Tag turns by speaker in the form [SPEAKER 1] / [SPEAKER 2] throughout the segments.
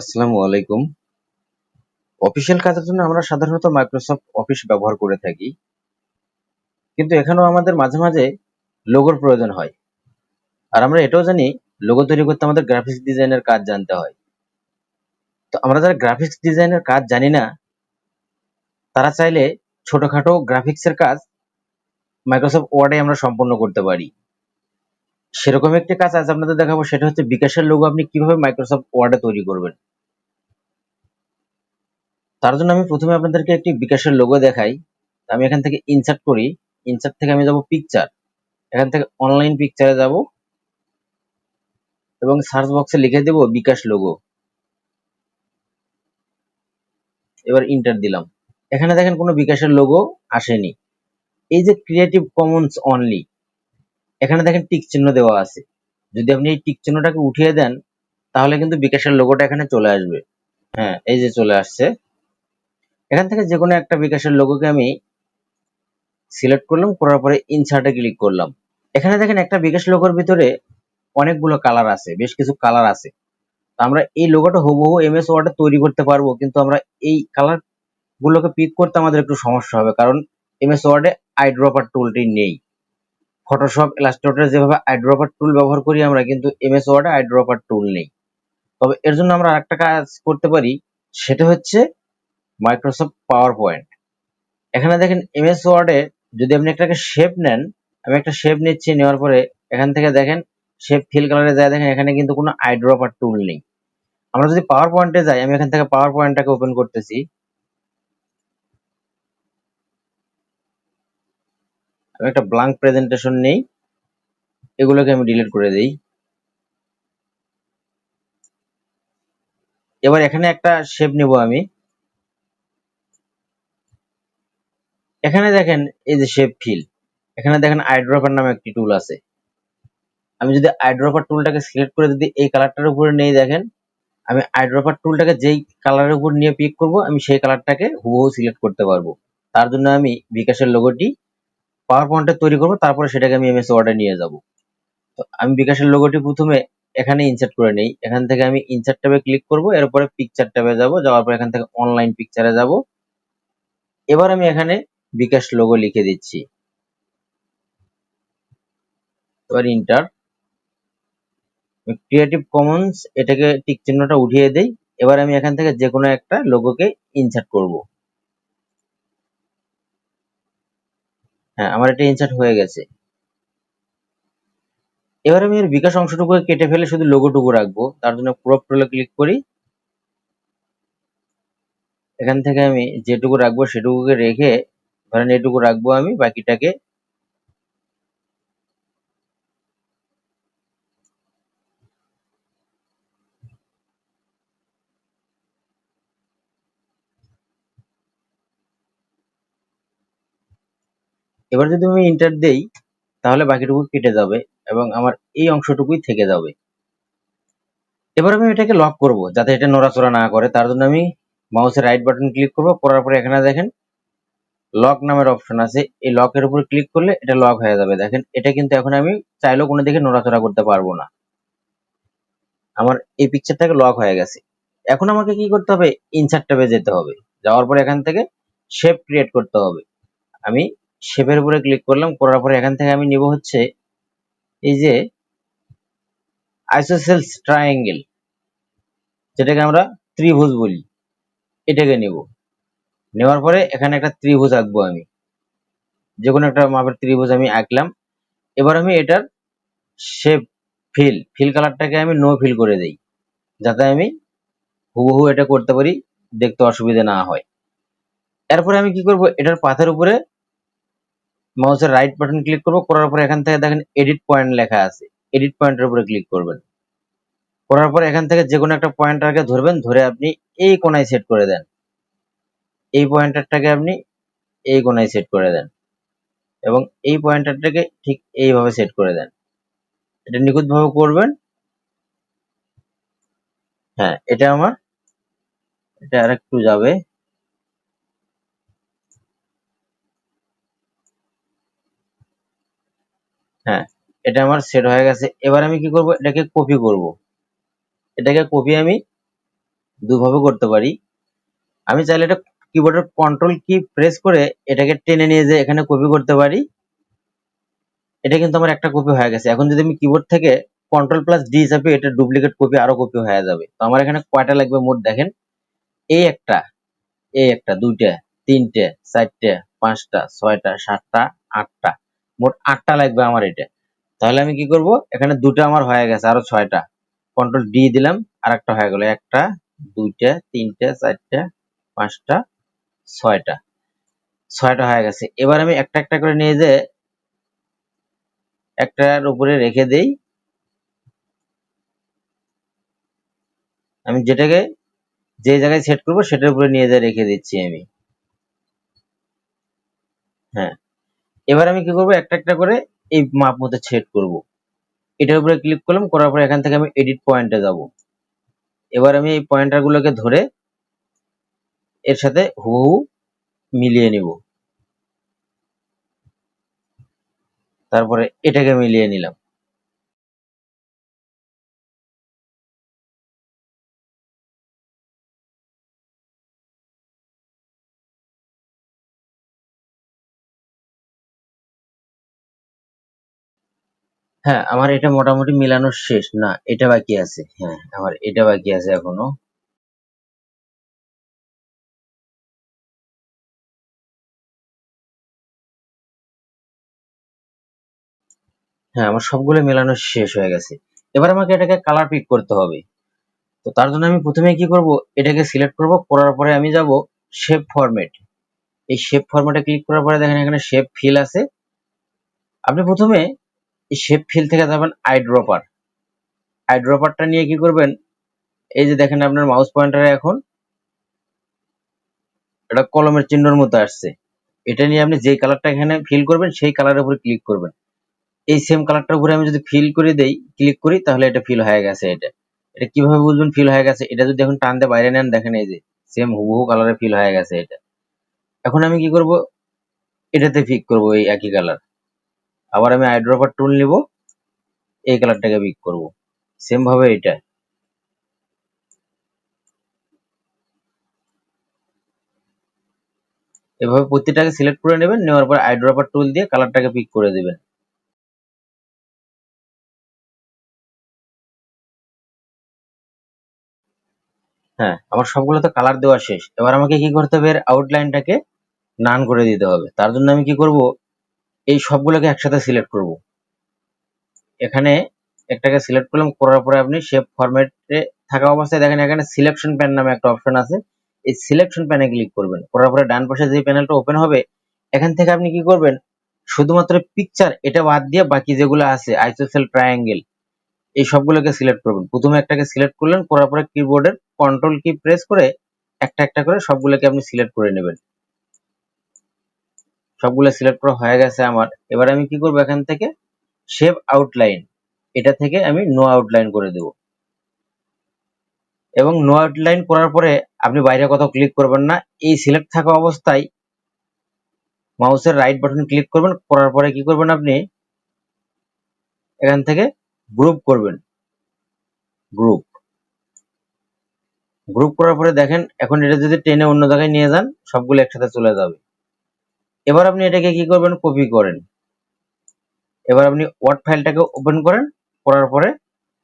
[SPEAKER 1] আসসালামু আলাইকুম। অফিসিয়াল কাজের জন্য আমরা সাধারণত মাইক্রোসফট অফিস ব্যবহার করে থাকি, কিন্তু এখানেও আমাদের মাঝে মাঝে লোগোর প্রয়োজন হয়। আর আমরা এটাও জানি লোগো তৈরি করতে আমাদের গ্রাফিক্স ডিজাইনের কাজ জানতে হয়। তো আমরা যারা গ্রাফিক্স ডিজাইনের কাজ জানি না, তারা চাইলে ছোটখাটো গ্রাফিক্সের কাজ মাইক্রোসফট ওয়ার্ডে আমরা সম্পন্ন করতে পারি। সেরকম একটি কাজ আজ আপনাদের দেখাবো, সেটা হচ্ছে বিকাশের লোগো আপনি কিভাবে মাইক্রোসফট ওয়ার্ডে তৈরি করবেন। তার জন্য আমি প্রথমে আপনাদেরকে একটি বিকাশের লোগো দেখাই। আমি এখান থেকে ইনসার্ট করি, ইনসার্ট থেকে আমি যাব পিকচার, এখান থেকে অনলাইন পিকচারে যাব এবং সার্চ বক্সে লিখে দেব বিকাশ লোগো। এবার ইন্টার দিলাম। এখানে দেখেন কোনো বিকাশের লোগো আসেনি। এই যে ক্রিয়েটিভ কমন্স অনলি, এখানে দেখেন টিক চিহ্ন দেওয়া আছে। যদি আপনি এই টিক চিহ্নটাকে উঠিয়ে দেন, তাহলে কিন্তু বিকাশের লোগোটা এখানে চলে আসবে। হ্যাঁ, এই যে চলে আসছে। এখান থেকে যে কোনো একটা বিকাশের লোগোকে আমি সিলেক্ট করলাম, করার পরে ইনসার্টে ক্লিক করলাম। এখানে দেখেন একটা বিকাশ লোগোর ভিতরে অনেকগুলো কালার আছে, বেশ কিছু কালার আছে। আমরা এই লোগোটা হুবহু এমএস ওয়ার্ডে তৈরি করতে পারবো, কিন্তু আমরা এই কালার গুলোকে পিক করতে আমাদের একটু সমস্যা হবে, কারণ এমএস ওয়ার্ডে আইড্রপার টুলটি নেই। ফটোশপ ইলাস্ট্রেটরে যেভাবে আইড্রপার টুল ব্যবহার করি আমরা, কিন্তু এমএস ওয়ার্ডে আইড্রপার টুল নেই। তবে এর জন্য আমরা আরেকটা কাজ করতে পারি, সেটা হচ্ছে মাইক্রোসফট পাওয়ার পয়েন্ট। এখানে দেখেন এমএস ওয়ার্ডে যদি আপনি একটাকে শেপ নেন, আমি একটা শেপ নিচ্ছি, নেওয়ার পরে এখান থেকে দেখেন শেপ ফিল কালারে যায়, দেখেন এখানে কিন্তু কোনো আইড্রপার টুল নেই। আমরা যদি পাওয়ার পয়েন্টে যাই, আমি এখান থেকে পাওয়ার পয়েন্টটাকে ওপেন করতেছি। আমি একটা ব্ল্যাঙ্ক প্রেজেন্টেশন নেই, এগুলোকে আমি ডিলিট করে দেই। এবার এখানে একটা শেপ নিব আমি। এখানে দেখেন এই যে শেপ ফিল, এখানে দেখেন আইড্রপার নামে একটি টুল আছে। আমি যদি আইড্রপার টুলটাকে সিলেক্ট করে যদি এই কালারটার উপরে নেই, দেখেন আমি আইড্রপার টুলটাকে যেই কালারের উপর নিয়ে পিক করব, আমি সেই কালারটাকে হুবহু সিলেক্ট করতে পারবো। তার জন্য আমি বিকাশের লোগোটি পাওয়ার পয়েন্টে তৈরি করব, তারপরে সেটাকে আমি এমএস ওয়ার্ডে নিয়ে যাব। তো আমি বিকাশের লোগোটি প্রথমে এখানে ইনসার্ট করে নেই। এখান থেকে আমি ইনসার্ট ট্যাবে ক্লিক করব, এরপরে পিকচার ট্যাবে যাব, যাওয়ার পর এখান থেকে অনলাইন পিকচারে যাব। এবার আমি এখানে বিকাশ লোগো লিখে দিচ্ছি, এবার ইন্টার। ক্রিয়েটিভ কমন্স এটাকে টিক চিহ্নটা উঠিয়ে দেই। এবার আমি এখান থেকে যে কোনো একটা লোগোকে ইনসার্ট করব। হ্যাঁ, আমার এটা ইনসার্ট হয়ে গেছে। এবার আমি এর বিকাশ অংশটুকু কেটে ফেলে শুধু লোগোটুকু রাখবো। তার জন্য ক্রপ টুলে ক্লিক করি। এখান থেকে আমি যেটুকু রাখবো সেটুকুকে রেখে, ধরেন এটুকু রাখবো, আমি বাকিটাকে এবার যদি আমি ইন্টার দেই, তাহলে বাকিটুকু কেটে যাবে এবং আমার এই অংশটুকুই থেকে যাবে। এবার আমি এটাকে লক করব, যাতে এটা নড়াচড়া না করে। তার জন্য আমি মাউসের রাইট বাটন ক্লিক করব, করার পরে এখানে দেখেন লক নামের অপশন আছে। এই লকের উপর ক্লিক করলে এটা লক হয়ে যাবে। দেখেন এটা কিন্তু এখন আমি চাইলেও কোনো দিকে নড়াচড়া করতে পারবো না। আমার এই পিকচারটাকে লক হয়ে গেছে। এখন আমাকে কি করতে হবে, ইনসার্ট ট্যাবে যেতে হবে। যাওয়ার পরে এখান থেকে শেপ ক্রিয়েট করতে হবে। আমি শেপের উপরে ক্লিক করলাম, করার পরে এখান থেকে আমি নিব হচ্ছে এই যে আইসোসেলস ট্রায়াঙ্গেল, যেটাকে আমরা ত্রিভুজ বলি, এটাকে নিব। নেওয়ার পরে এখানে একটা ত্রিভুজ আঁকবো আমি, যে কোনো একটা মাপের ত্রিভুজ আমি আঁকলাম। এবার আমি এটার শেপ ফিল কালারটাকে আমি নো ফিল করে দেই, যাতে আমি হুবহু এটা করতে পারি, দেখতে অসুবিধা না হয়। এরপরে আমি কি করব, এটার পাথের উপরে মাউসের রাইট বাটন ক্লিক করব, করার পরে এখান থেকে দেখেন এডিট পয়েন্ট লেখা আছে, এডিট পয়েন্টের উপরে ক্লিক করবেন। করার পরে এখান থেকে যে কোনো একটা পয়েন্টারকে ধরবেন, ধরে আপনি এই কোণায় সেট করে দেন। এই পয়েন্টারটাকে আপনি এই কোণায় সেট করে দেন এবং এই পয়েন্টারটাকে ঠিক এইভাবে সেট করে দেন। এটা নিখুঁতভাবে করবেন। হ্যাঁ, এটা আমার, এটা আরেকটু যাবে। হ্যাঁ, এটা আমার সেট হয়ে গেছে। এবার আমি কি করব, এটাকে কপি করব। এটাকে কপি আমি দুইভাবে করতে পারি। আমি চাইলে এটা কিবোর্ডের কন্ট্রোল কি প্রেস করে এটাকে টেনে নিয়ে যে এখানে কপি করতে পারি। এটা কিন্তু আমার একটা কপি হয়ে গেছে। এখন যদি আমি কিবোর্ড থেকে কন্ট্রোল প্লাস ডি চাপি, এটা ডুপ্লিকেট কপি আরো কপি হয়ে যাবে। তো আমার এখানে কয়টা লাগবে মোট দেখেন, এই একটা, এই একটা, দুইটা, তিনটে, চারটে, পাঁচটা, ছয়টা, সাতটা, আটটা, মোট 8টা লাগবে আমার এটা। তাহলে আমি কি করব, এখানে দুটো আমার হয়ে গেছে, আরো 6টা, কন্ট্রোল ডি দিলাম, আর একটা হয়ে গেল, একটা, দুইটা, তিনটা, চারটা, পাঁচটা, ছয়টা, 6টা হয়ে গেছে। এবার আমি একটা একটা করে নিয়ে যে একটার উপরে রেখে দেই। আমি যেটাকে যে জায়গায় সেট করবো সেটার উপরে নিয়ে যা রেখে দিচ্ছি আমি। হ্যাঁ, এবার আমি কি করবো, একটা একটা করে এই মাপ মতো সেট করব। এটার উপরে ক্লিক করলাম, করার পরে এখান থেকে আমি এডিট পয়েন্টে যাব। এবার আমি এই পয়েন্টার গুলোকে ধরে এর সাথে হুবহু মিলিয়ে নিব। তারপরে এটাকে মিলিয়ে নিলাম। হ্যাঁ, আমার এটা মোটামুটি মিলানো শেষ। না, এটা বাকি আছে। হ্যাঁ, আমার এটা বাকি আছে এখনো। হ্যাঁ, আমার সবগুলো মেলানো শেষ হয়ে গেছে। এবার আমাকে এটাকে কালার পিক করতে হবে। তো তার জন্য আমি প্রথমে কি করব, এটাকে সিলেক্ট করব, করার পরে আমি যাব শেপ ফরম্যাট। এই শেপ ফরম্যাটে ক্লিক করার পরে দেখেন এখানে শেপ ফিল আছে। আপনি প্রথমে এই শেপ ফিল থেকে যাবেন আই ড্রপার। আই ড্রপারটা নিয়ে কি করবেন, এই যে দেখেন আপনার মাউস পয়েন্টারে এখন এটা কলমের চিহ্নের মতো আসছে। এটা নিয়ে আপনি যে কালারটা এখানে ফিল করবেন সেই কালারের উপরে ক্লিক করবেন। এই সেম কালারটার উপরে আমি যদি ফিল করে দেই, ক্লিক করি, তাহলে এটা ফিল হয়ে গেছে। এটা এটা কিভাবে বুঝবেন ফিল হয়ে গেছে, এটা যদি এখন টান দিয়ে বাইরে নেন, দেখেন এই যে সেম হুবহু কালারে ফিল হয়ে গেছে এটা। এখন আমি কি করব, এটাতে পিক করব এই একই কালার। আবার আমি আইড্রপার টুল নিব, এই কালারটাকে পিক করব সেম ভাবে। এটা এভাবে প্রতিটাকে সিলেক্ট করে নেবেন, নেওয়ার পর আইড্রপার টুল দিয়ে কালারটাকে পিক করে দিবেন। হ্যাঁ, আমার সবগুলো তো কালার দেওয়া শেষ। এবার আমাকে কি করতে হবে, এর আউটলাইনটাকে নান করে দিতে হবে। তার জন্য আমি কি করব, এই সবগুলোকে একসাথে সিলেক্ট করব। এখানে একটাকে সিলেক্ট করলাম, করার পরে আপনি শেপ ফরম্যাটে থাকা অবস্থায় দেখেন এখানে সিলেকশন প্যান নামে একটা অপশন আছে। এই সিলেকশন প্যানে ক্লিক করবেন, করার পরে ডান পাশে যে প্যানেলটা ওপেন হবে, এখান থেকে আপনি কি করবেন, শুধুমাত্র পিকচার এটা বাদ দিয়ে বাকি যেগুলো আছে আইসোসেল, ট্রায়াঙ্গেল, এই সবগুলোকে সিলেক্ট করবেন। প্রথমে একটাকে সিলেক্ট করলেন, করার পরে কিবোর্ডের কন্ট্রোল কি প্রেস করে একটা একটা করে সবগুলোকে আপনি সিলেক্ট করে নেবেন। সবগুলো সিলেক্ট করা হয়ে গেছে আমার। এবার আমি কি করবো, এখান থেকে শেপ আউটলাইন, এটা থেকে আমি নো আউটলাইন করে দেব। এবং নো আউটলাইন করার পরে আপনি বাইরে কোথাও ক্লিক করবেন না। এই সিলেক্ট থাকা অবস্থায় মাউসের রাইট বাটন ক্লিক করবেন, করার পরে কি করবেন, আপনি এখান থেকে গ্রুপ করবেন। গ্রুপ গ্রুপ করার পরে দেখেন এখন এটা যদি টেনে অন্য জায়গায় নিয়ে যান, সবগুলো একসাথে চলে যাবে। এবার আপনি এটাকে কি করবেন, কপি করেন। এবার আপনি ওয়ার্ড ফাইলটাকে ওপেন করেন, করার পরে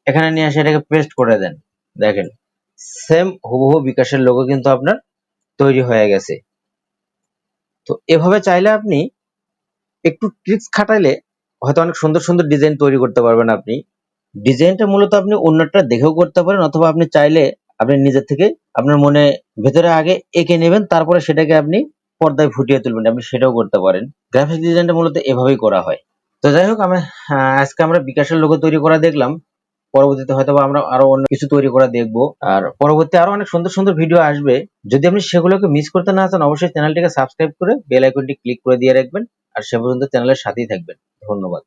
[SPEAKER 1] এখানে নিয়ে এসে এটাকে পেস্ট করে দেন। দেখেন সেম হুবহু বিকাশের লোগো কিন্তু আপনার তৈরি হয়ে গেছে। তো এভাবে চাইলে আপনি একটু ট্রিক্স খাটাইলে হয়তো অনেক সুন্দর সুন্দর ডিজাইন তৈরি করতে পারবেন। আপনি ডিজাইনটা মূলত আপনি অন্যটা দেখেও করতে পারেন, অথবা আপনি চাইলে আপনি নিজের থেকে আপনার মনে ভেতরে আগে এঁকে নেবেন, তারপরে সেটাকে আপনি পর্দায় ফুটিয়ে তুলবেন, আপনি সেটাও করতে পারেন। গ্রাফিক ডিজাইনটা মূলত এভাবেই করা হয়। তো যাই হোক, আজকে আমরা বিকাশের লোগো তৈরি করা দেখলাম। পরবর্তীতে হয়তো আমরা আরো অন্য কিছু তৈরি করা দেখবো, আর পরবর্তী আরো অনেক সুন্দর সুন্দর ভিডিও আসবে। যদি আপনি সেগুলোকে মিস করতে না চান, অবশ্যই চ্যানেলটিকে সাবস্ক্রাইব করে বেল আইকনটি ক্লিক করে দিয়ে রাখবেন। আর সে পর্যন্ত চ্যানেলের সাথেই থাকবেন। ধন্যবাদ।